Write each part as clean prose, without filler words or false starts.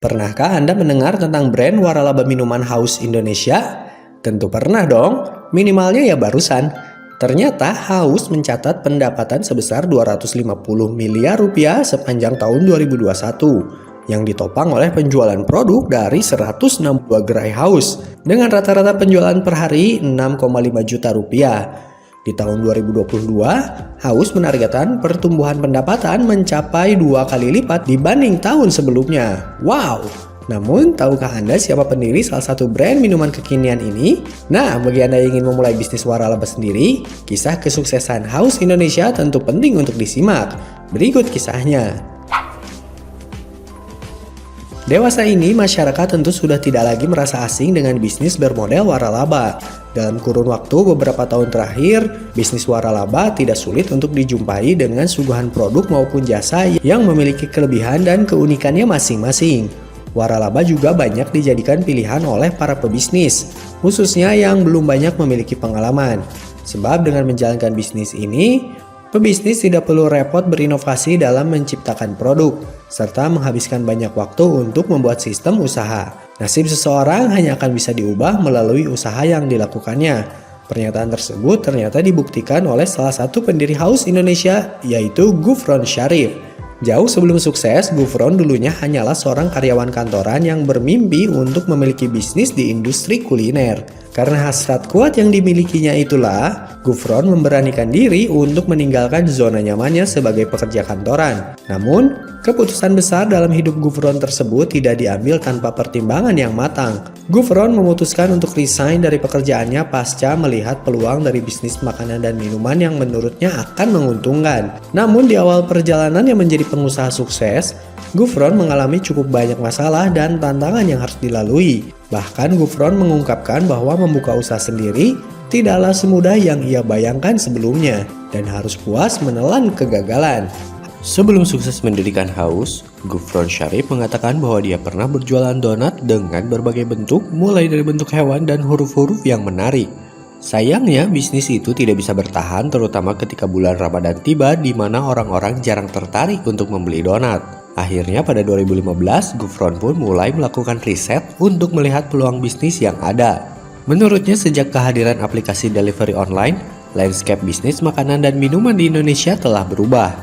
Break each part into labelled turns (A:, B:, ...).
A: Pernahkah Anda mendengar tentang brand waralaba minuman Haus Indonesia? Tentu pernah dong, minimalnya ya barusan. Ternyata Haus mencatat pendapatan sebesar 250 miliar rupiah sepanjang tahun 2021 yang ditopang oleh penjualan produk dari 162 gerai Haus dengan rata-rata penjualan per hari 6,5 juta rupiah. Di tahun 2022, Haus menargetkan pertumbuhan pendapatan mencapai 2 kali lipat dibanding tahun sebelumnya. Wow! Namun, tahukah Anda siapa pendiri salah satu brand minuman kekinian ini? Nah, bagi Anda yang ingin memulai bisnis waralaba sendiri, kisah kesuksesan Haus Indonesia tentu penting untuk disimak. Berikut kisahnya. Dewasa ini, masyarakat tentu sudah tidak lagi merasa asing dengan bisnis bermodel waralaba. Dalam kurun waktu beberapa tahun terakhir, bisnis waralaba tidak sulit untuk dijumpai dengan suguhan produk maupun jasa yang memiliki kelebihan dan keunikannya masing-masing. Waralaba juga banyak dijadikan pilihan oleh para pebisnis, khususnya yang belum banyak memiliki pengalaman. Sebab dengan menjalankan bisnis ini, pebisnis tidak perlu repot berinovasi dalam menciptakan produk, serta menghabiskan banyak waktu untuk membuat sistem usaha. Nasib seseorang hanya akan bisa diubah melalui usaha yang dilakukannya. Pernyataan tersebut ternyata dibuktikan oleh salah satu pendiri Haus Indonesia, yaitu Gufron Syarif. Jauh sebelum sukses, Gufron dulunya hanyalah seorang karyawan kantoran yang bermimpi untuk memiliki bisnis di industri kuliner. Karena hasrat kuat yang dimilikinya itulah, Gufron memberanikan diri untuk meninggalkan zona nyamannya sebagai pekerja kantoran. Namun, keputusan besar dalam hidup Gufron tersebut tidak diambil tanpa pertimbangan yang matang. Gufron memutuskan untuk resign dari pekerjaannya pasca melihat peluang dari bisnis makanan dan minuman yang menurutnya akan menguntungkan. Namun di awal perjalanannya menjadi pengusaha sukses, Gufron mengalami cukup banyak masalah dan tantangan yang harus dilalui. Bahkan Gufron mengungkapkan bahwa membuka usaha sendiri tidaklah semudah yang ia bayangkan sebelumnya dan harus puas menelan kegagalan. Sebelum sukses mendirikan Haus, Gufron Syarif mengatakan bahwa dia pernah berjualan donat dengan berbagai bentuk, mulai dari bentuk hewan dan huruf-huruf yang menarik. Sayangnya, bisnis itu tidak bisa bertahan, terutama ketika bulan Ramadan tiba di mana orang-orang jarang tertarik untuk membeli donat. Akhirnya pada 2015, Gufron pun mulai melakukan riset untuk melihat peluang bisnis yang ada. Menurutnya, sejak kehadiran aplikasi delivery online, landscape bisnis makanan dan minuman di Indonesia telah berubah.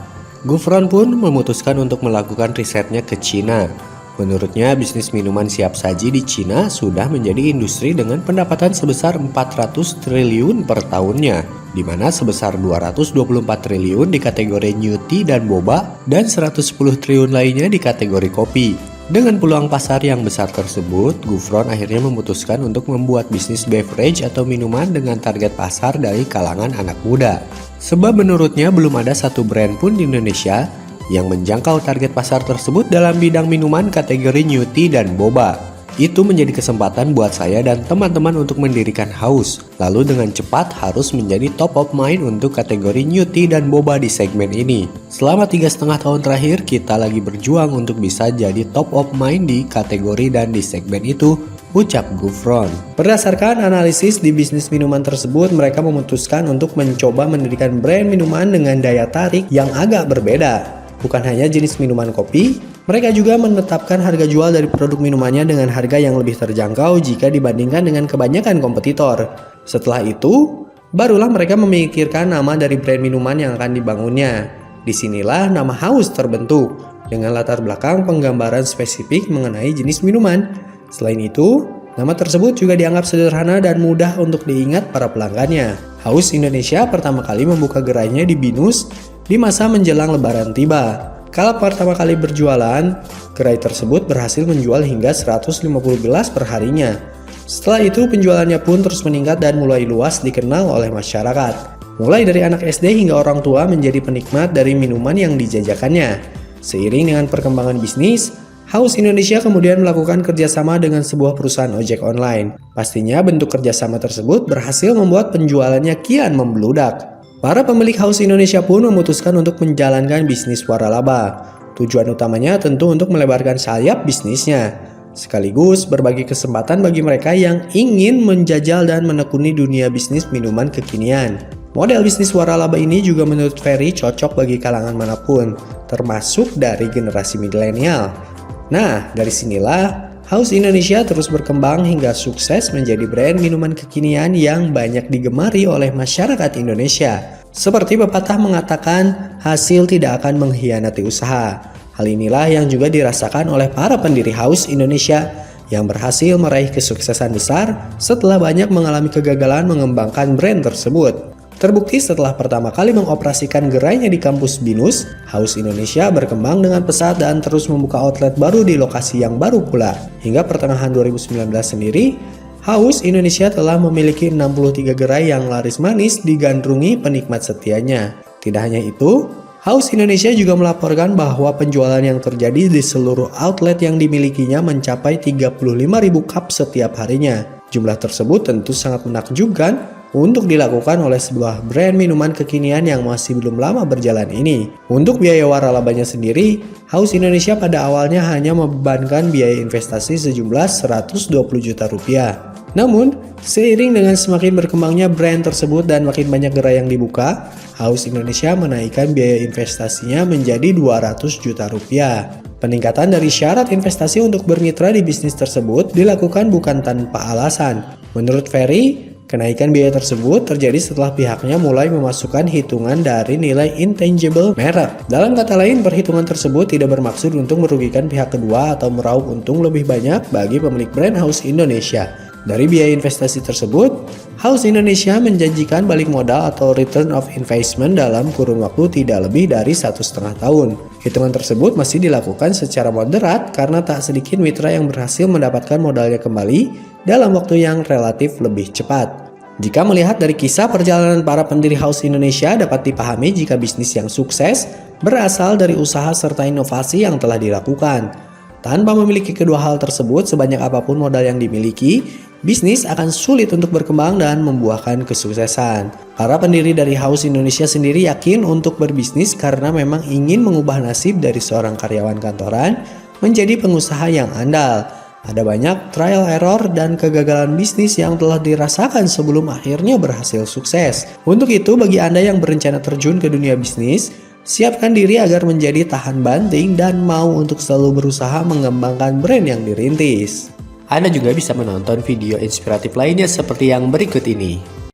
A: Gufron pun memutuskan untuk melakukan risetnya ke Cina. Menurutnya, bisnis minuman siap saji di Cina sudah menjadi industri dengan pendapatan sebesar 400 triliun per tahunnya, di mana sebesar 224 triliun di kategori new tea dan boba, dan 110 triliun lainnya di kategori kopi. Dengan peluang pasar yang besar tersebut, Gufron akhirnya memutuskan untuk membuat bisnis beverage atau minuman dengan target pasar dari kalangan anak muda. Sebab menurutnya belum ada satu brand pun di Indonesia yang menjangkau target pasar tersebut dalam bidang minuman kategori new tea dan boba. Itu menjadi kesempatan buat saya dan teman-teman untuk mendirikan Haus, lalu dengan cepat harus menjadi top of mind untuk kategori new tea dan boba di segmen ini. Selama 3,5 tahun terakhir, kita lagi berjuang untuk bisa jadi top of mind di kategori dan di segmen itu, ucap Gufron. Berdasarkan analisis di bisnis minuman tersebut, mereka memutuskan untuk mencoba mendirikan brand minuman dengan daya tarik yang agak berbeda. Bukan hanya jenis minuman kopi, mereka juga menetapkan harga jual dari produk minumannya dengan harga yang lebih terjangkau jika dibandingkan dengan kebanyakan kompetitor. Setelah itu, barulah mereka memikirkan nama dari brand minuman yang akan dibangunnya. Disinilah nama Haus terbentuk, dengan latar belakang penggambaran spesifik mengenai jenis minuman. Selain itu, nama tersebut juga dianggap sederhana dan mudah untuk diingat para pelanggannya. Haus Indonesia pertama kali membuka gerainya di Binus di masa menjelang Lebaran tiba. Kala pertama kali berjualan, gerai tersebut berhasil menjual hingga 150 gelas per harinya. Setelah itu penjualannya pun terus meningkat dan mulai luas dikenal oleh masyarakat. Mulai dari anak SD hingga orang tua menjadi penikmat dari minuman yang dijajakannya. Seiring dengan perkembangan bisnis, Haus Indonesia kemudian melakukan kerjasama dengan sebuah perusahaan ojek online. Pastinya bentuk kerjasama tersebut berhasil membuat penjualannya kian membludak. Para pemilik Haus Indonesia pun memutuskan untuk menjalankan bisnis waralaba. Tujuan utamanya tentu untuk melebarkan sayap bisnisnya, sekaligus berbagi kesempatan bagi mereka yang ingin menjajal dan menekuni dunia bisnis minuman kekinian. Model bisnis waralaba ini juga menurut Ferry cocok bagi kalangan manapun, termasuk dari generasi milenial. Nah, dari sinilah Haus Indonesia terus berkembang hingga sukses menjadi brand minuman kekinian yang banyak digemari oleh masyarakat Indonesia. Seperti pepatah mengatakan, hasil tidak akan mengkhianati usaha. Hal inilah yang juga dirasakan oleh para pendiri Haus Indonesia yang berhasil meraih kesuksesan besar setelah banyak mengalami kegagalan mengembangkan brand tersebut. Terbukti setelah pertama kali mengoperasikan gerainya di kampus BINUS, Haus Indonesia berkembang dengan pesat dan terus membuka outlet baru di lokasi yang baru pula. Hingga pertengahan 2019 sendiri, Haus Indonesia telah memiliki 63 gerai yang laris manis digandrungi penikmat setianya. Tidak hanya itu, Haus Indonesia juga melaporkan bahwa penjualan yang terjadi di seluruh outlet yang dimilikinya mencapai 35.000 cup setiap harinya. Jumlah tersebut tentu sangat menakjubkan untuk dilakukan oleh sebuah brand minuman kekinian yang masih belum lama berjalan ini. Untuk biaya waralabanya sendiri, Haus Indonesia pada awalnya hanya membebankan biaya investasi sejumlah 120 juta rupiah. Namun, seiring dengan semakin berkembangnya brand tersebut dan makin banyak gerai yang dibuka, Haus Indonesia menaikkan biaya investasinya menjadi 200 juta rupiah. Peningkatan dari syarat investasi untuk bermitra di bisnis tersebut dilakukan bukan tanpa alasan. Menurut Ferry, kenaikan biaya tersebut terjadi setelah pihaknya mulai memasukkan hitungan dari nilai intangible merek. Dalam kata lain, perhitungan tersebut tidak bermaksud untuk merugikan pihak kedua atau meraup untung lebih banyak bagi pemilik brand Haus Indonesia. Dari biaya investasi tersebut, Haus Indonesia menjanjikan balik modal atau return of investment dalam kurun waktu tidak lebih dari 1,5 tahun. Hitungan tersebut masih dilakukan secara moderat karena tak sedikit mitra yang berhasil mendapatkan modalnya kembali dalam waktu yang relatif lebih cepat. Jika melihat dari kisah perjalanan para pendiri Haus Indonesia, dapat dipahami jika bisnis yang sukses berasal dari usaha serta inovasi yang telah dilakukan. Tanpa memiliki kedua hal tersebut, sebanyak apapun modal yang dimiliki, bisnis akan sulit untuk berkembang dan membuahkan kesuksesan. Para pendiri dari Haus Indonesia sendiri yakin untuk berbisnis karena memang ingin mengubah nasib dari seorang karyawan kantoran menjadi pengusaha yang andal. Ada banyak trial error dan kegagalan bisnis yang telah dirasakan sebelum akhirnya berhasil sukses. Untuk itu, bagi Anda yang berencana terjun ke dunia bisnis, siapkan diri agar menjadi tahan banting dan mau untuk selalu berusaha mengembangkan brand yang dirintis. Anda juga bisa menonton video inspiratif lainnya seperti yang berikut ini.